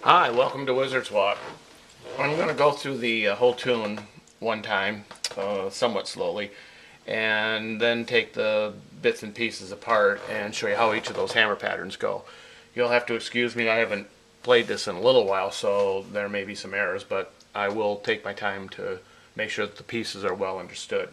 Hi, welcome to Wizard's Walk. I'm going to go through the whole tune one time, somewhat slowly, and then take the bits and pieces apart and show you how each of those hammer patterns go. You'll have to excuse me, I haven't played this in a little while, so there may be some errors, but I will take my time to make sure that the pieces are well understood.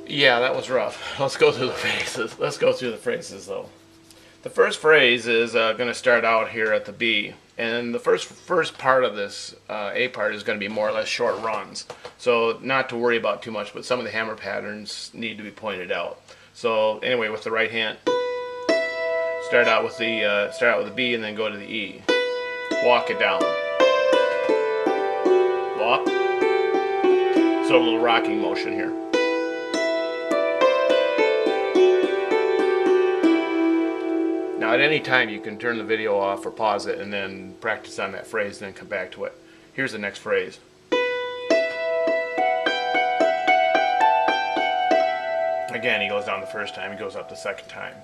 Yeah, that was rough. Let's go through the phrases. Let's go through the phrases though. The first phrase is going to start out here at the B, and the first part of this A part is going to be more or less short runs. So not to worry about too much, but some of the hammer patterns need to be pointed out. So anyway, with the right hand, start out with the B and then go to the E. Walk it down. Walk. So a little rocking motion here. Now at any time you can turn the video off or pause it and then practice on that phrase and then come back to it. Here's the next phrase. Again, he goes down the first time, he goes up the second time.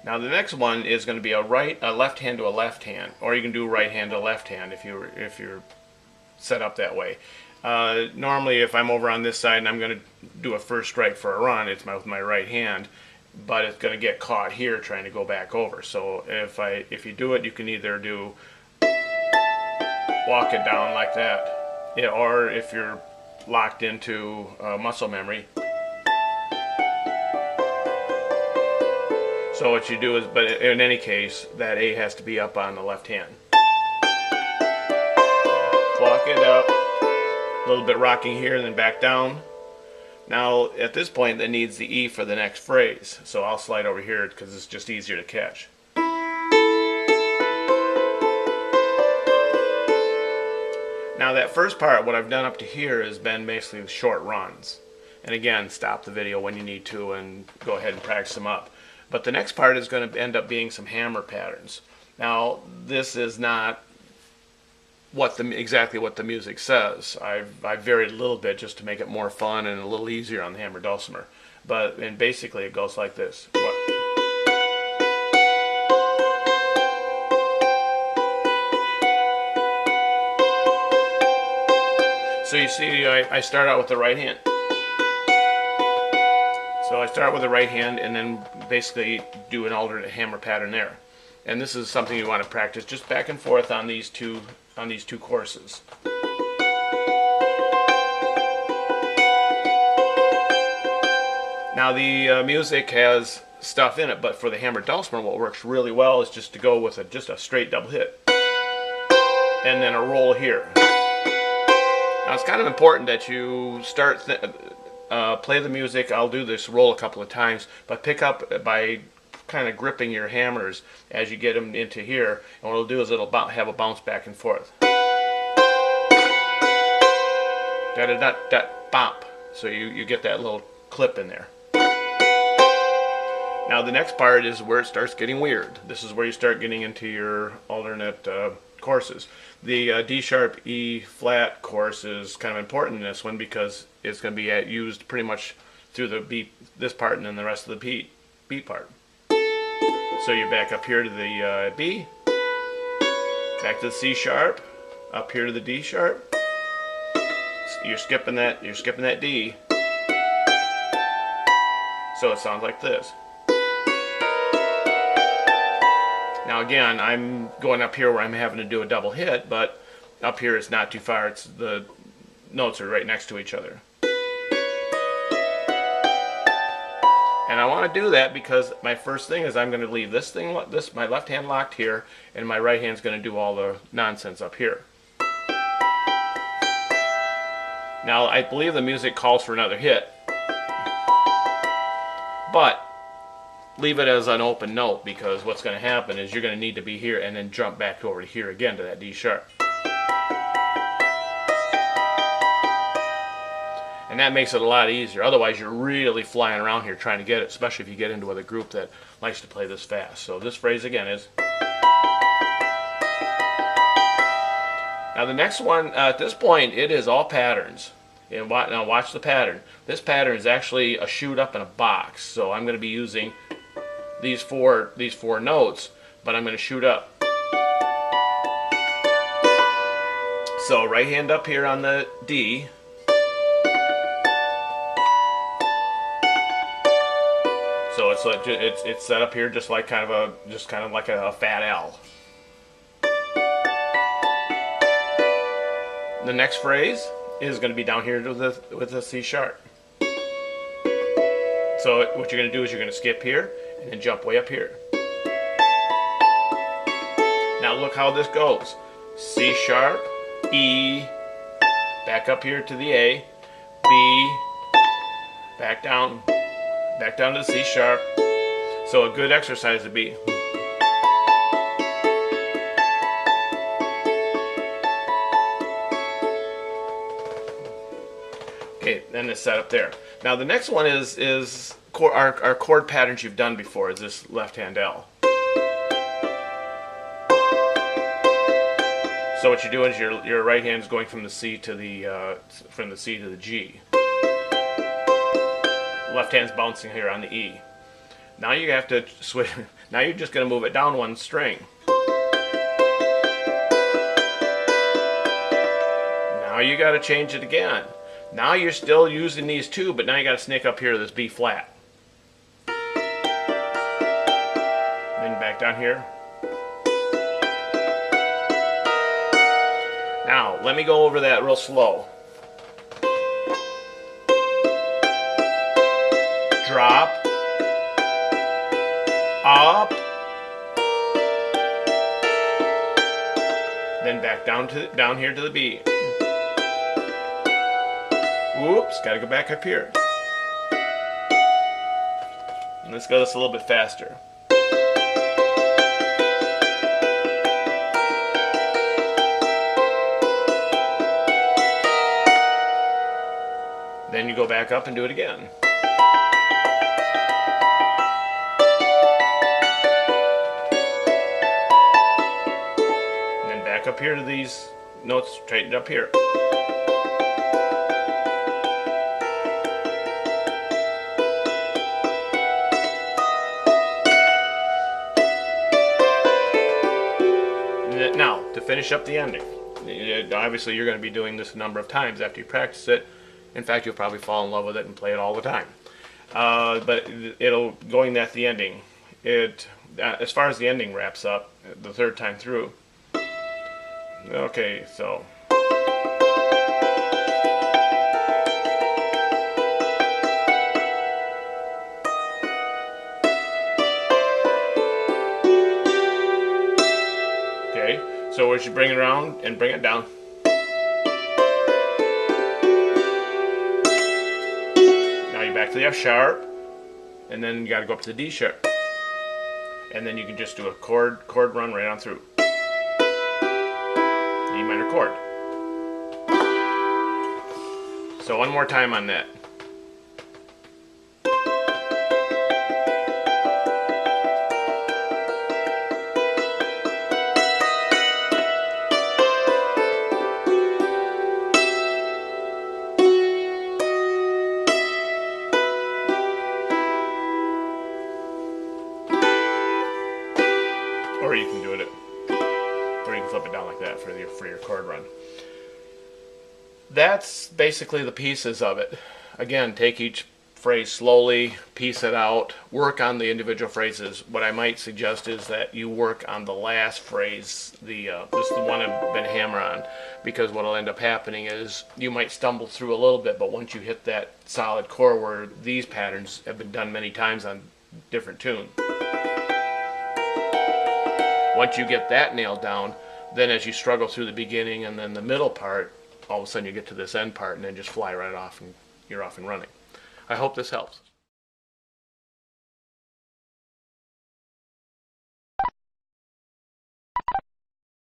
Now the next one is going to be a left hand to a left hand, or you can do right hand to left hand if you're set up that way. Normally if I'm over on this side and I'm going to do a first strike for a run, it's with my right hand. But it's going to get caught here trying to go back over. So if you do it, you can either do walk it down like that, yeah, or if you're locked into muscle memory. So what you do is, but in any case, that A has to be up on the left hand. Walk it up, a little bit rocking here and then back down. Now, at this point, that needs the E for the next phrase. So I'll slide over here because it's just easier to catch. Now, that first part, what I've done up to here has been basically short runs. And again, stop the video when you need to and go ahead and practice them up. But the next part is going to end up being some hammer patterns. Now, this is not exactly what the music says. I've varied a little bit just to make it more fun and a little easier on the hammer dulcimer. And basically it goes like this. So you see, I start out with the right hand. So I start with the right hand and then basically do an alternate hammer pattern there. And this is something you want to practice just back and forth on these two courses. Now the music has stuff in it, but for the hammer dulcimer, what works really well is just to go with just a straight double hit, and then a roll here. Now it's kind of important that you start play the music. I'll do this roll a couple of times, but pick up by kind of gripping your hammers as you get them into here, and what it'll do is it'll have a bounce back and forth. Da-da-da-da-bop. So you get that little clip in there. Now the next part is where it starts getting weird. This is where you start getting into your alternate courses. The D sharp E flat course is kind of important in this one because it's going to be used pretty much through the beat, this part, and then the rest of the beat part. So you're back up here to the B, back to the C sharp, up here to the D sharp. You're skipping that D, So it sounds like this. Now again, I'm going up here where I'm having to do a double hit, but up here it's not too far. It's the notes are right next to each other. And I want to do that because my first thing is I'm going to leave my left hand locked here, and my right hand's going to do all the nonsense up here. Now I believe the music calls for another hit, but leave it as an open note, because what's going to happen is you're going to need to be here and then jump back over to here again to that D sharp. And that makes it a lot easier. Otherwise you're really flying around here trying to get it, especially if you get into a group that likes to play this fast. So this phrase again is. Now the next one, at this point, it is all patterns. And now watch the pattern. This pattern is actually a shoot up in a box. So I'm going to be using these four notes, but I'm going to shoot up. So right hand up here on the D. So it's set up here just like kind of like a fat L. The next phrase is going to be down here with the C sharp. So what you're going to do is you're going to skip here and then jump way up here. Now look how this goes. C sharp, E, back up here to the A, B, back down to the C sharp. So a good exercise would be. Okay, then it's set up there. Now the next one is our chord patterns you've done before, is this left hand L. So what you're doing is your right hand is going from the C to the G. Left hand's bouncing here on the E. Now you have to switch. Now you're just going to move it down one string. Now you got to change it again. Now you're still using these two, but now you got to sneak up here to this B flat. Then back down here. Now let me go over that real slow. Drop, up, then back down here to the B. Whoops, gotta go back up here. And let's go this a little bit faster. Then you go back up and do it again. Up here to these notes, straightened up here. Now, to finish up the ending, obviously you're going to be doing this a number of times after you practice it. In fact, you'll probably fall in love with it and play it all the time. But going at the ending, as far as the ending wraps up, the third time through. Okay, so. Okay, so we should bring it around and bring it down. Now you're back to the F sharp, and then you got to go up to the D sharp. And then you can just do a chord run right on through. E minor chord. So one more time on that. Or you can do it, or you can flip it down like that for your chord run. That's basically the pieces of it. Again, take each phrase slowly, piece it out, work on the individual phrases. What I might suggest is that you work on the last phrase, this is the one I've been hammering on, because what will end up happening is you might stumble through a little bit, but once you hit that solid core where these patterns have been done many times on different tunes, once you get that nailed down, then as you struggle through the beginning and then the middle part, all of a sudden you get to this end part and then just fly right off and you're off and running. I hope this helps.